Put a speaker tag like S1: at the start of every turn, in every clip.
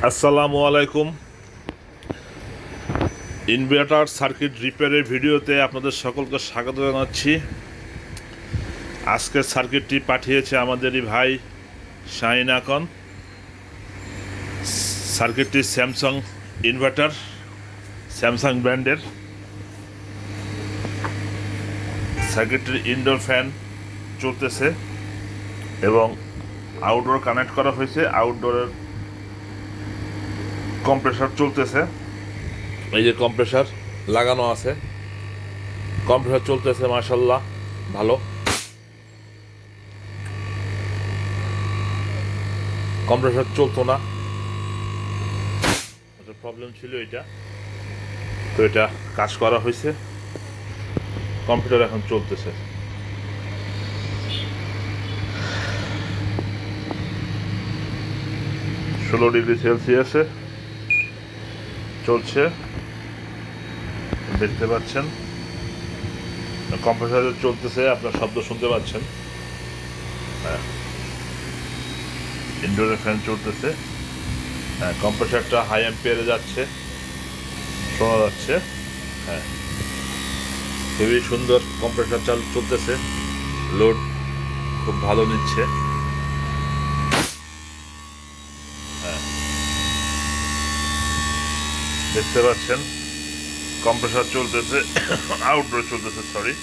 S1: আসসালামু আলাইকুম। Inverter circuit রিপেয়ারের ভিডিওতে আপনাদের সকলকে স্বাগত জানাচ্ছি। আজকের সার্কিটটি পাঠিয়েছে আমাদেরই ভাই শাহিন আকন। সার্কিটটি স্যামসাং ইনভার্টার, স্যামসাং ব্র্যান্ডের। সার্কিটটির ইনডোর ফ্যান চলতেছে এবং আউটডোর কানেক্ট করা হয়েছে। আউটডোরের কম্প্রেসার চলতেছে, এই যে কম্প্রেসার লাগানো আছে, কম্প্রেসার চলতেছে মাশাআল্লাহ ভালো। কম্প্রেসার চলতো না, একটা প্রবলেম ছিল এটা, তো এটা কাজ করা হয়েছে, কম্পিউটার এখন চলতেছে। -16°C চলছে, দেখতে পাচ্ছেন। কম্প্রেসার চলতেছে, আপনার শব্দ শুনতে পাচ্ছেন। হ্যাঁ, ইনডোরের ফ্যান চলতেছে। হ্যাঁ, কম্প্রেসারটা হাই অ্যাম্পিয়ারে যাচ্ছে, শোনা যাচ্ছে। হ্যাঁ, খুবই সুন্দর কম্প্রেসার চলতেছে, লোড খুব ভালো নিচ্ছে। হ্যাঁ, দেখতে পাচ্ছেন কম্প্রেসার চলতেছে, আউটডোর চলতেছে, সরি।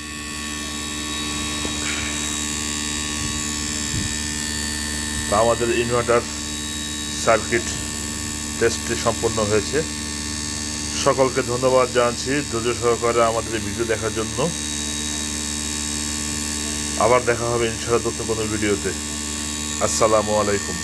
S1: তা আমাদের ইনভার্টার সার্কিট টেস্টটি সম্পন্ন হয়েছে। সকলকে ধন্যবাদ জানাচ্ছি ধৈর্য সহকারে আমাদের এই ভিডিও দেখার জন্য। আবার দেখা হবে ইনশাআল্লাহ নতুন কোনো ভিডিওতে। আসসালামু আলাইকুম।